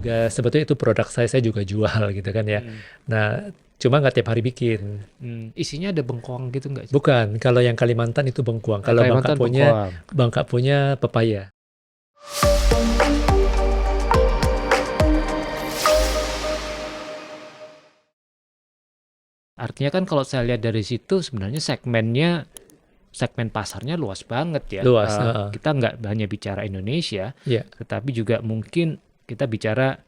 juga sebetulnya itu produk saya juga jual gitu kan ya. Hmm. Nah, cuma nggak tiap hari bikin. Isinya ada bengkoang gitu nggak? Bukan, kalau yang Kalimantan itu bengkuang. Kalau Kalimantan bengkoang. Bangka punya pepaya. Artinya kan kalau saya lihat dari situ sebenarnya segmen pasarnya luas banget ya. Luas. Kita nggak hanya bicara Indonesia, Iya, tetapi juga mungkin kita bicara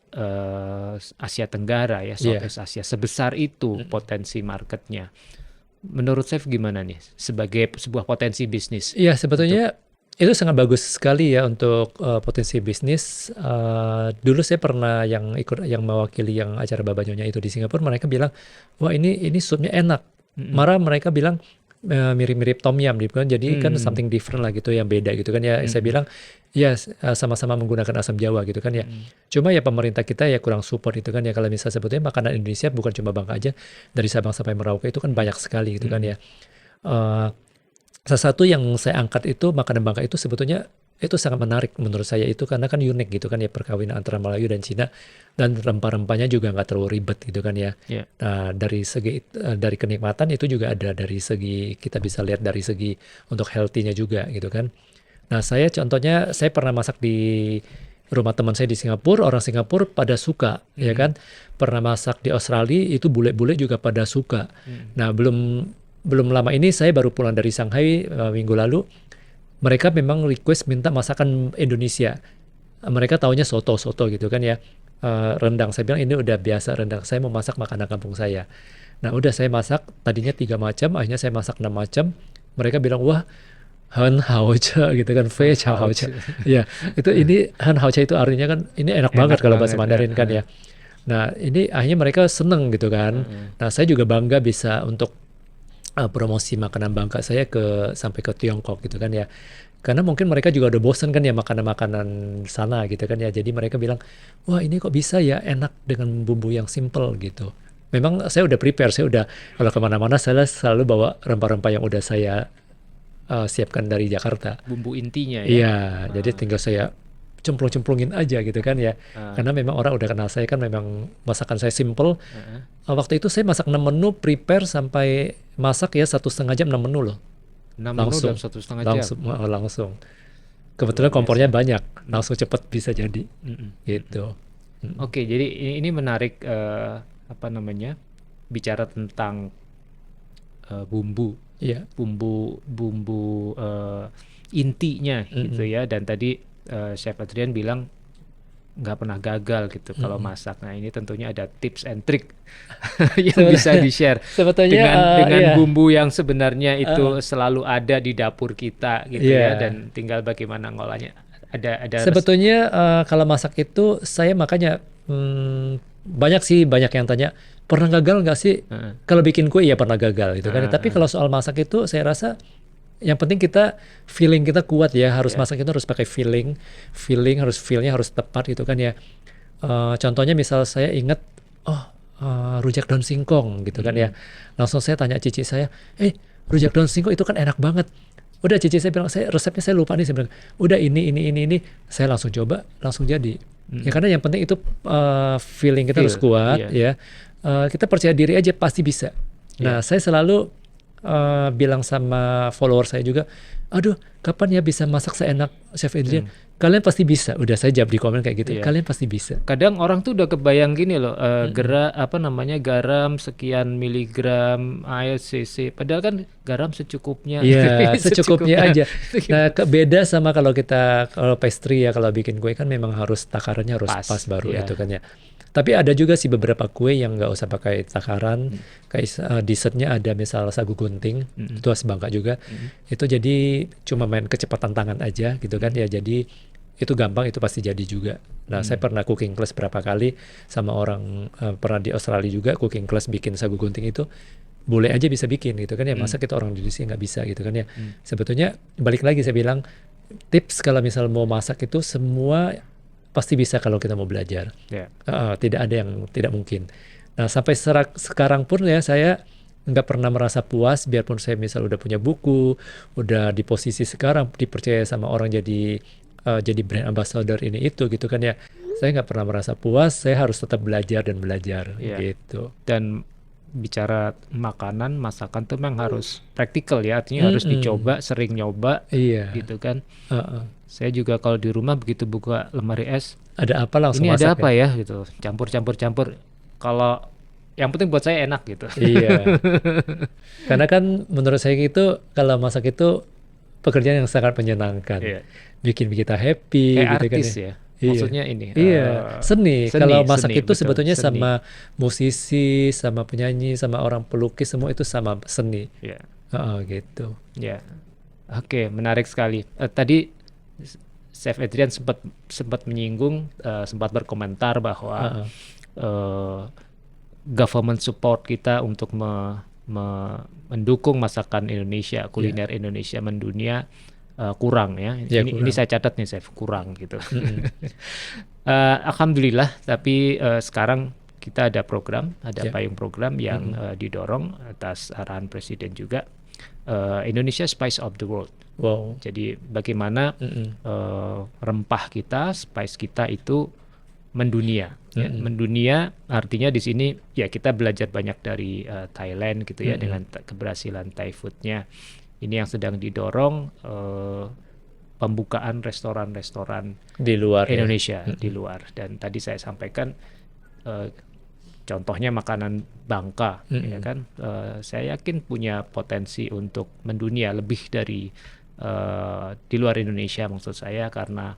Asia Tenggara ya, iya. Southeast Asia. Sebesar itu potensi marketnya. Menurut Chef gimana nih sebagai sebuah potensi bisnis? Iya, sebetulnya itu sangat bagus sekali ya untuk potensi bisnis. Dulu saya pernah yang mewakili yang acara Babanyonya itu di Singapura, mereka bilang, wah ini supnya enak. Malah mereka bilang mirip-mirip tom yum gitu kan, jadi kan something different lah gitu, yang beda gitu kan ya. Saya bilang, ya sama-sama menggunakan asam Jawa gitu kan ya. Cuma ya pemerintah kita ya kurang support itu kan ya. Kalau misalnya sebetulnya makanan Indonesia bukan cuma Bangka aja, dari Sabang sampai Merauke itu kan banyak sekali gitu kan ya. Salah satu yang saya angkat itu makanan Bangka itu sebetulnya itu sangat menarik menurut saya itu karena kan unik gitu kan ya, perkawinan antara Melayu dan Cina, dan rempah-rempahnya juga nggak terlalu ribet gitu kan ya. Yeah. Nah, dari kenikmatan itu juga ada, dari segi kita bisa lihat dari segi untuk healthy-nya juga gitu kan. Nah, saya contohnya saya pernah masak di rumah teman saya di Singapura, orang Singapura pada suka ya kan. Pernah masak di Australia itu bule-bule juga pada suka. Nah, belum lama ini saya baru pulang dari Shanghai minggu lalu. Mereka memang request minta masakan Indonesia. Mereka taunya soto gitu kan ya. Rendang, saya bilang ini udah biasa rendang. Saya mau masak makanan kampung saya. Nah, udah saya masak tadinya 3 macam, akhirnya saya masak 6 macam. Mereka bilang, wah, han hao cha gitu kan, fei cha hao cha. Ya, itu ini han hao cha itu artinya kan ini enak banget kalau bahasa Mandarin kan ya. Nah, ini akhirnya mereka seneng gitu kan. Nah, saya juga bangga bisa untuk promosi makanan Bangka saya sampai ke Tiongkok gitu kan ya. Karena mungkin mereka juga udah bosan kan ya makanan-makanan sana gitu kan ya. Jadi mereka bilang, wah ini kok bisa ya enak dengan bumbu yang simple gitu. Memang saya udah prepare, saya udah kalau kemana-mana saya selalu bawa rempah-rempah yang udah saya siapkan dari Jakarta. Bumbu intinya ya. Iya, jadi tinggal saya cemplung-cemplungin aja gitu kan ya. Karena memang orang udah kenal saya kan, memang masakan saya simple. Waktu itu saya masak 6 menu, prepare sampai masak ya 1,5 jam 6 menu loh. 6 menu dalam 1,5 jam. Langsung. Kebetulan kompornya banyak, langsung cepat bisa jadi. Gitu. Oke, jadi ini menarik bicara tentang bumbu. Iya. Bumbu intinya gitu ya. Dan tadi Chef Adrian bilang nggak pernah gagal gitu kalau masak. Nah, ini tentunya ada tips and trick yang bisa di-share Sebetulnya dengan bumbu yang sebenarnya itu selalu ada di dapur kita gitu ya, dan tinggal bagaimana ngolahnya. Ada sebetulnya kalau masak itu saya makanya banyak yang tanya, pernah gagal nggak sih? Kalau bikin kue ya pernah gagal gitu kan. Tapi kalau soal masak itu saya rasa yang penting feeling kita kuat ya. Harus masak itu harus pakai feeling harus feel-nya harus tepat gitu kan ya. Contohnya misal saya ingat, rujak daun singkong gitu kan ya. Langsung saya tanya cici saya, rujak daun singkong itu kan enak banget. Udah cici saya bilang, resepnya saya lupa nih. Saya bilang, udah ini. Saya langsung coba, langsung jadi. Ya karena yang penting itu feeling kita harus kuat ya. Kita percaya diri aja pasti bisa. Nah, saya selalu bilang sama follower saya juga, aduh kapan ya bisa masak seenak Chef Adrian? Kalian pasti bisa. Udah saya jawab di komen kayak gitu. Kalian pasti bisa. Kadang orang tuh udah kebayang gini loh, garam sekian miligram air cc, padahal kan garam secukupnya. Iya, secukupnya aja. Nah, beda sama kalau pastry ya, kalau bikin kue kan memang harus takarannya harus pas baru itu kan ya. Tapi ada juga sih beberapa kue yang nggak usah pakai takaran. Kayak dessertnya ada misal sagu gunting, itu khas Bangka juga. Itu jadi cuma main kecepatan tangan aja gitu kan ya. Jadi itu gampang, itu pasti jadi juga. Nah, saya pernah cooking class berapa kali sama orang, pernah di Australia juga cooking class bikin sagu gunting itu. Boleh aja bisa bikin gitu kan ya. Masa kita orang Indonesia nggak bisa gitu kan ya. Sebetulnya balik lagi saya bilang, tips kalau misal mau masak itu semua pasti bisa kalau kita mau belajar. Tidak ada yang tidak mungkin. Nah, sampai sekarang pun ya saya nggak pernah merasa puas, biarpun saya misal udah punya buku, udah di posisi sekarang dipercaya sama orang jadi brand ambassador ini itu gitu kan ya. Saya nggak pernah merasa puas, saya harus tetap belajar dan belajar Iya. gitu. Dan bicara makanan, masakan tuh memang harus praktikal ya, artinya harus Mm-mm. dicoba, sering nyoba Iya, gitu kan. heeh. Saya juga kalau di rumah begitu buka lemari es, Ada apa langsung ini ada masak apa ya? ya gitu, campur-campur-campur. Kalau yang penting buat saya enak gitu. Iya, karena kan menurut saya itu kalau masak itu pekerjaan yang sangat menyenangkan, Iya. bikin kita happy Kayak gitu kan artis ya. ya. Iya, Maksudnya ini iya, seni. Kalau seni, masak seni itu betul, sebetulnya seni. sama musisi, sama penyanyi, sama orang pelukis semua itu sama seni. Ya, Heeh, gitu. ya. Oke, menarik sekali. Tadi Chef Adrian sempat sempat menyinggung, sempat berkomentar bahwa Heeh, eh, government support kita untuk mendukung masakan Indonesia, ya, kuliner Indonesia mendunia kurang ya. ya Ini kurang. saya catat nih, Chef, kurang gitu. Mm-mm. Alhamdulillah, tapi sekarang kita ada program, ada Ya, payung program yang mm-mm. didorong atas arahan Presiden juga, Indonesia Spice of the World. Wow. Jadi bagaimana Mm-mm. rempah kita, spice kita itu mendunia. Ya. Mm-mm. Mendunia artinya di sini ya kita belajar banyak dari Thailand gitu ya, Mm-mm. dengan keberhasilan Thai foodnya. Ini yang sedang didorong, pembukaan restoran-restoran Di luar ya. Indonesia di Mm-mm. luar. Dan tadi saya sampaikan eh, contohnya makanan Bangka, ya Mm-mm. kan. Saya yakin punya potensi untuk mendunia lebih dari di luar Indonesia, maksud saya, karena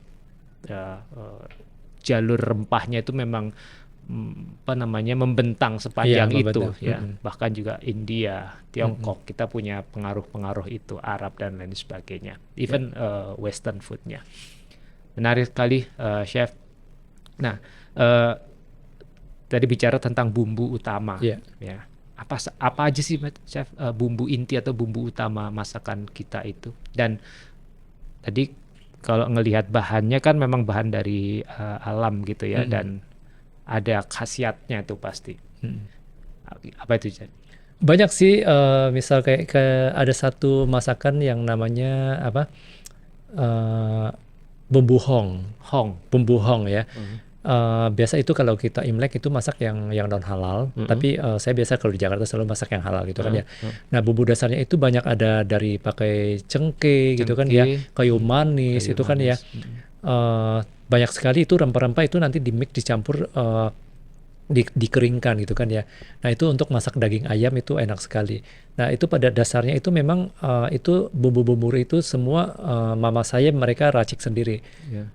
jalur rempahnya itu memang apa namanya, membentang Iya, sepanjang itu membentang. ya. Mm-mm. Bahkan juga India, Mm-mm. Tiongkok, kita punya pengaruh-pengaruh itu, Arab dan lain sebagainya. Ya, Even Western foodnya. Menarik sekali, Chef. Nah, eh, tadi bicara tentang bumbu utama, ya. ya. Apa aja sih, Chef, bumbu inti atau bumbu utama masakan kita itu? Dan tadi kalau ngelihat bahannya kan memang bahan dari alam gitu ya, Mm-mm. dan ada khasiatnya tuh pasti. Mm-mm. Apa itu, Chef? Banyak sih, misal kayak ada satu masakan yang namanya apa? eh, Bumbu hong. Hong. Bumbu hong ya. Mhm. Biasa itu kalau kita Imlek itu masak yang non halal, Mhm. tapi saya biasa kalau di Jakarta selalu masak yang halal gitu kan Mhm. ya. Nah, bumbu dasarnya itu banyak ada dari pakai cengkeh gitu kan ya, Cengkeh, kayu manis kayu itu kan ya. manis. Mhm. Banyak sekali itu rempah-rempah itu nanti di mix dicampur, dikeringkan gitu kan ya. Nah, itu untuk masak daging ayam itu enak sekali. Nah, itu pada dasarnya itu memang itu bumbu-bumbu itu semua mama saya mereka racik sendiri. Ya.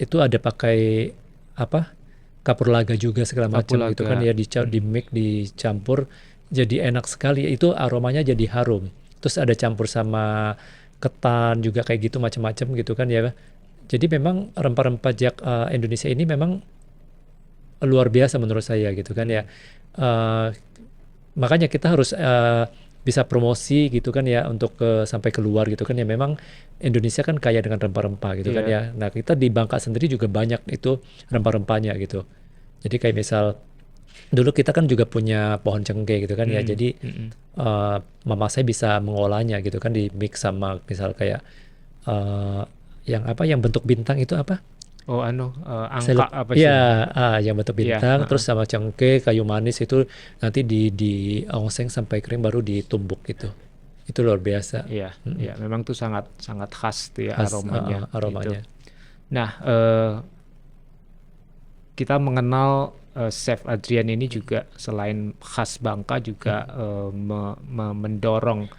Itu ada pakai apa? Kapulaga juga segala macam gitu kan Kapulaga. ya, di mix dicampur jadi enak sekali. Itu aromanya jadi harum. Terus ada campur sama ketan juga kayak gitu macam-macam gitu kan ya. Jadi memang rempah-rempah Indonesia ini memang luar biasa menurut saya gitu kan ya. Eh, Makanya kita harus bisa promosi gitu kan ya untuk sampai keluar gitu kan ya. Memang Indonesia kan kaya dengan rempah-rempah gitu kan Iya. ya. Nah, kita di Bangka sendiri juga banyak itu rempah-rempahnya gitu. Jadi kayak misal dulu kita kan juga punya pohon cengkeh gitu kan ya. Mhm. Jadi Mhm. eh, mama saya bisa mengolahnya gitu kan, di mix sama misal kayak eh, yang apa yang bentuk bintang itu apa? Oh, Saya angka lupa. apa sih? Ya, yang bentuk Iya, bintang, heeh. terus sama cengkeh, kayu manis itu nanti di ongseng sampai kering baru ditumbuk gitu. Itu luar biasa. Iya, Mm-mm. iya, memang tuh sangat sangat khas tuh ya Khas aromanya gitu. aromanya. Nah, kita mengenal Chef Adrian ini juga selain khas Bangka juga Mm. mendorong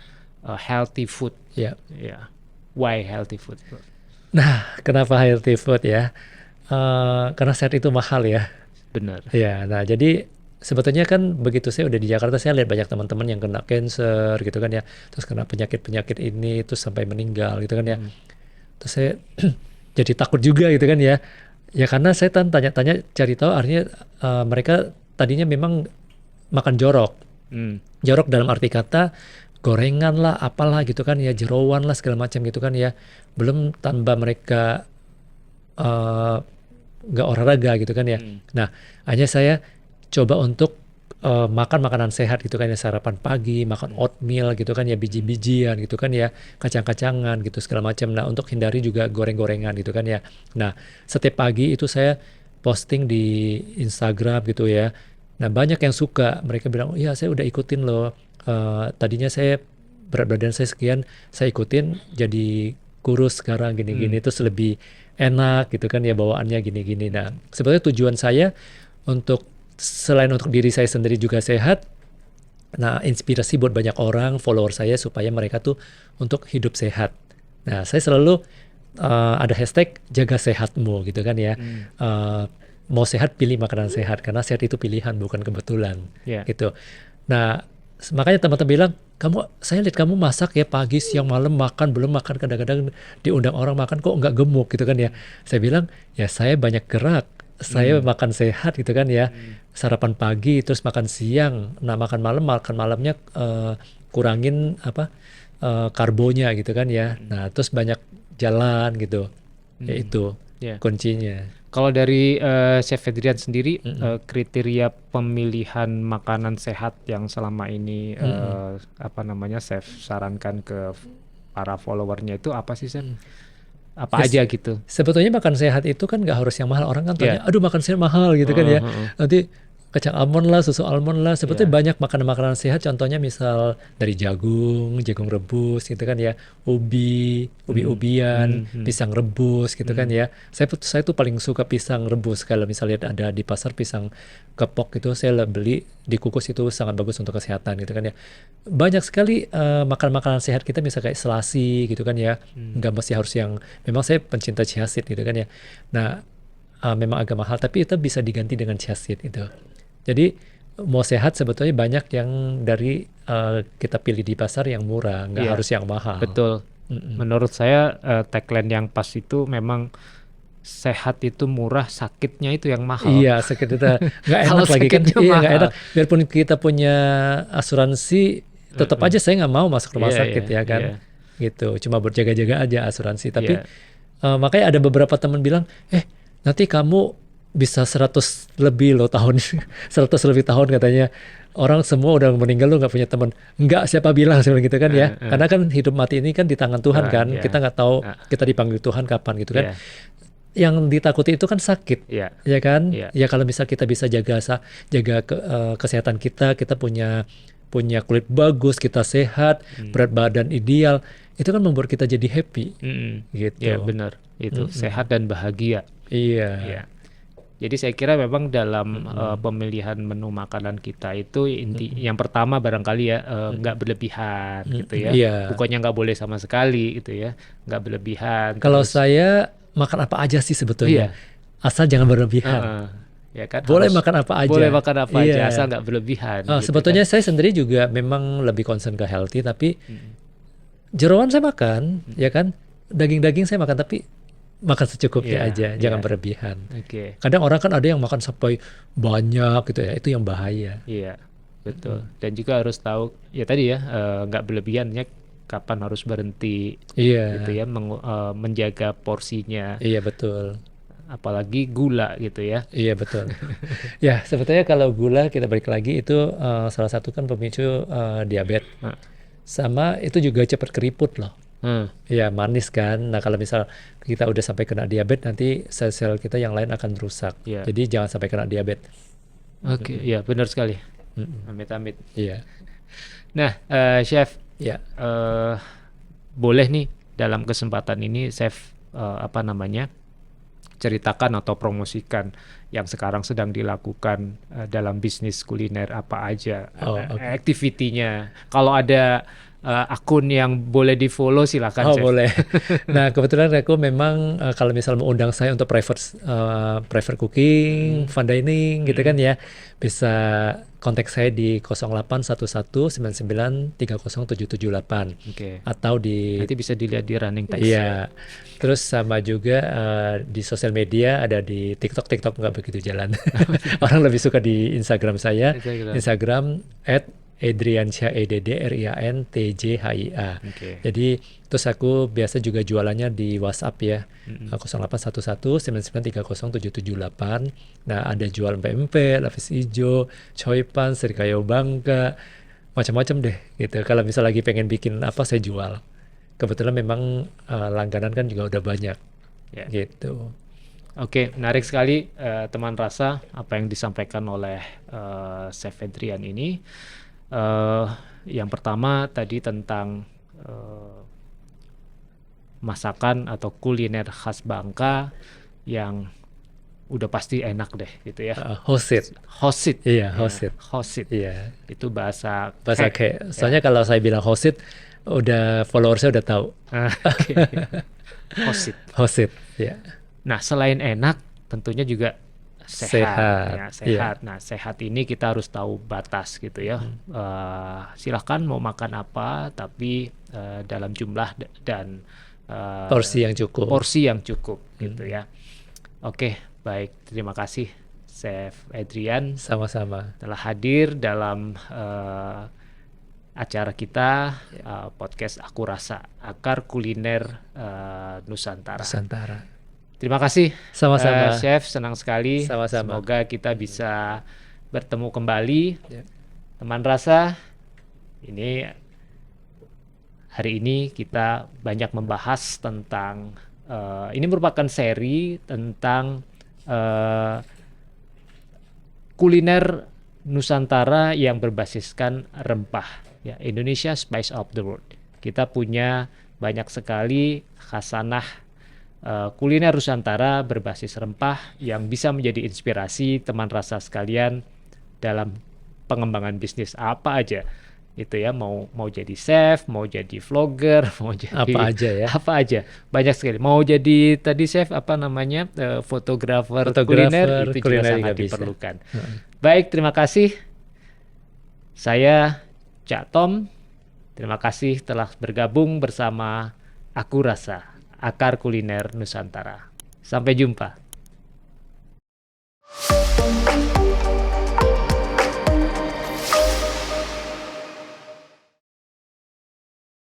healthy food. Ya. Ya, why healthy food? Nah, kenapa healthy food ya? Karena set itu mahal ya. Benar. Ya, nah jadi sebetulnya kan begitu saya udah di Jakarta, saya lihat banyak teman-teman yang kena cancer gitu kan ya, terus kena penyakit-penyakit ini, terus sampai meninggal gitu kan ya. Mm. Terus saya jadi takut juga gitu kan ya. Ya karena saya tanya-tanya cari tahu artinya mereka tadinya memang makan jorok. Mm. Jorok dalam arti kata gorengan lah, apalah gitu kan ya, jeroan lah segala macam gitu kan ya. Belum tambah mereka eh, nggak olahraga gitu kan ya. Mm. Nah, hanya saya coba untuk makan makanan sehat gitu kan ya, sarapan pagi, makan oatmeal gitu kan ya, biji-bijian gitu kan ya, kacang-kacangan gitu segala macam. Nah, untuk hindari juga goreng-gorengan gitu kan ya. Nah, setiap pagi itu saya posting di Instagram gitu ya. Nah banyak yang suka, mereka bilang, iya saya udah ikutin loh. Tadinya saya berat badan saya sekian, saya ikutin jadi kurus sekarang gini-gini, terus lebih enak gitu kan ya bawaannya gini-gini. Nah sebetulnya tujuan saya untuk selain untuk diri saya sendiri juga sehat, nah inspirasi buat banyak orang, follower saya supaya mereka tuh untuk hidup sehat. Nah saya selalu ada hashtag jaga sehatmu gitu kan ya. Eh, Mau sehat pilih makanan sehat karena sehat itu pilihan bukan kebetulan Ya. gitu. Nah makanya teman-teman bilang saya lihat kamu masak ya pagi siang malam makan belum makan kadang-kadang diundang orang makan kok nggak gemuk gitu kan ya. Saya bilang ya saya banyak gerak, saya makan sehat gitu kan ya, sarapan pagi terus makan siang, nah makan malamnya kurangin apa karbonya gitu kan ya. Nah terus banyak jalan gitu, ya itu Ya. kuncinya. Kalau dari Chef Fedrian sendiri, kriteria pemilihan makanan sehat yang selama ini apa namanya Chef sarankan ke para followernya itu apa sih, Chef? Apa Yes. aja gitu? Sebetulnya makan sehat itu kan nggak harus yang mahal. Orang kan tanya, Ya. aduh makan sehat mahal gitu kan Heeh, ya. heeh. Nanti kacang almond lah, susu almond lah. Sebetulnya Ya. banyak makanan-makanan sehat. Contohnya misal dari jagung rebus gitu kan ya. Ubi-ubian, pisang rebus gitu kan ya. Saya tuh paling suka pisang rebus. Kalau misalnya ada di pasar pisang kepok itu saya beli dikukus itu sangat bagus untuk kesehatan gitu kan ya. Banyak sekali makanan-makanan sehat kita bisa kayak selasi gitu kan ya. Nggak mesti harus yang memang saya pencinta chia seed gitu kan ya. Nah, memang agak mahal tapi itu bisa diganti dengan chia seed itu. Jadi mau sehat sebetulnya banyak yang dari kita pilih di pasar yang murah, nggak Iya, harus yang mahal. betul. Menurut saya tagline yang pas itu memang sehat itu murah, sakitnya itu yang mahal. Iya, sakit itu nggak Kalau enak lagi kan? sakitnya Iya nggak mahal. enak. Biarpun kita punya asuransi, tetap aja saya nggak mau masuk rumah Iya, sakit iya, ya kan? iya. Gitu. Cuma berjaga-jaga aja asuransi. Tapi Iya. makanya ada beberapa teman bilang, nanti kamu bisa 100 lebih loh tahun, 100 lebih tahun katanya. Orang semua udah meninggal lo nggak punya teman. Nggak, siapa bilang sebenarnya gitu kan ya. Karena kan hidup mati ini kan di tangan Tuhan kan. Iya. Kita nggak tahu kita dipanggil Tuhan kapan gitu kan. Iya. Yang ditakuti itu kan sakit. Iya. Ya kan? Iya. Ya kalau misal kita bisa jaga kesehatan kita punya kulit bagus, kita sehat, berat badan ideal, itu kan membuat kita jadi happy. Gitu. Iya, benar. Itu sehat dan bahagia. Iya. Iya. Jadi saya kira memang dalam pemilihan menu makanan kita itu yang pertama barangkali ya nggak berlebihan gitu ya. Iya. Bukannya nggak boleh sama sekali gitu ya, nggak berlebihan. Kalau Terus, saya makan apa aja sih sebetulnya, Iya. asal jangan berlebihan. Ya kan Boleh harus- makan apa aja. Boleh makan apa aja Iya. asal nggak berlebihan. Gitu Sebetulnya kan. saya sendiri juga memang lebih concern ke healthy, tapi jeroan saya makan, ya kan, daging-daging saya makan, tapi makan secukupnya Iya, aja, iya. jangan berlebihan. Oke. Kadang orang kan ada yang makan sampai banyak gitu ya, itu yang bahaya. Iya, betul. Dan juga harus tahu ya tadi ya nggak berlebihannya kapan harus berhenti Iya, gitu ya menjaga porsinya, iya betul. apalagi gula gitu ya. Iya betul. Ya sebetulnya kalau gula kita balik lagi itu salah satu kan pemicu diabetes. Nah, Sama itu juga cepat keriput loh. hmm, Ya manis kan. Nah kalau misal kita udah sampai kena diabetes nanti sel-sel kita yang lain akan rusak. Iya. Jadi jangan sampai kena diabetes. Oke, ya benar sekali. Mm-mm. Amit-amit. Iya. Nah, Chef, Ya. boleh nih dalam kesempatan ini Chef apa namanya ceritakan atau promosikan yang sekarang sedang dilakukan dalam bisnis kuliner apa aja Oh, oke. activity-nya. Kalau ada akun yang boleh di-follow silakan Oh Chef. boleh. Nah kebetulan aku memang kalau misal mau undang saya untuk private cooking, fine dining gitu kan ya, bisa kontak saya di 081199307778 Oke. atau di Nanti bisa dilihat di running text. iya. Terus sama juga di sosial media ada di TikTok nggak begitu jalan. Orang lebih suka di Instagram saya. Instagram @Edriansyah EDDRIANTJHIA. Oke. Jadi terus aku biasa juga jualannya di WhatsApp ya. 081199307778. Nah, ada jual pempek, lapis hijau, choypan, serikayo bangka, macam-macam deh gitu. Kalau misal lagi pengen bikin apa saya jual. Kebetulan memang langganan kan juga udah banyak Ya. gitu. Oke, menarik sekali teman rasa apa yang disampaikan oleh Chef Adrian ini. Eh, yang pertama tadi tentang eh, masakan atau kuliner khas Bangka yang udah pasti enak deh gitu ya. Hosit. Hosit, Iya, ya, hosit. hosit. Iya. Itu bahasa Bahasa Kek, kayak, ya. soalnya kalau saya bilang hosit, udah followersnya udah tahu. Oke. Hosit. Hosit, ya. Nah, selain enak, tentunya juga sehat, Sehat, ya, iya. sehat. Nah, sehat ini kita harus tahu batas gitu ya. Silahkan mau makan apa, tapi dalam jumlah dan Porsi yang cukup. porsi yang cukup gitu ya. Oke, baik. Terima kasih, Chef Adrian, Sama-sama. telah hadir dalam acara kita, podcast Aku Rasa, Akar Kuliner Nusantara. Nusantara. Terima kasih, Sama-sama. Chef. Senang sekali. Sama-sama. Semoga kita bisa bertemu kembali. Ya. Teman rasa, ini hari ini kita banyak membahas tentang ini merupakan seri tentang kuliner Nusantara yang berbasiskan rempah. Ya, Indonesia Spice of the World. Kita punya banyak sekali khasanah kuliner Nusantara berbasis rempah yang bisa menjadi inspirasi teman rasa sekalian dalam pengembangan bisnis apa aja itu ya, mau jadi chef, mau jadi vlogger, mau jadi Apa aja ya. apa aja, banyak sekali. Mau jadi tadi chef apa namanya, fotografer kuliner, itu juga kuliner sangat bisa. diperlukan. Baik, terima kasih. Saya Cak Tom. Terima kasih telah bergabung bersama Aku Rasa, Akar Kuliner Nusantara. Sampai jumpa.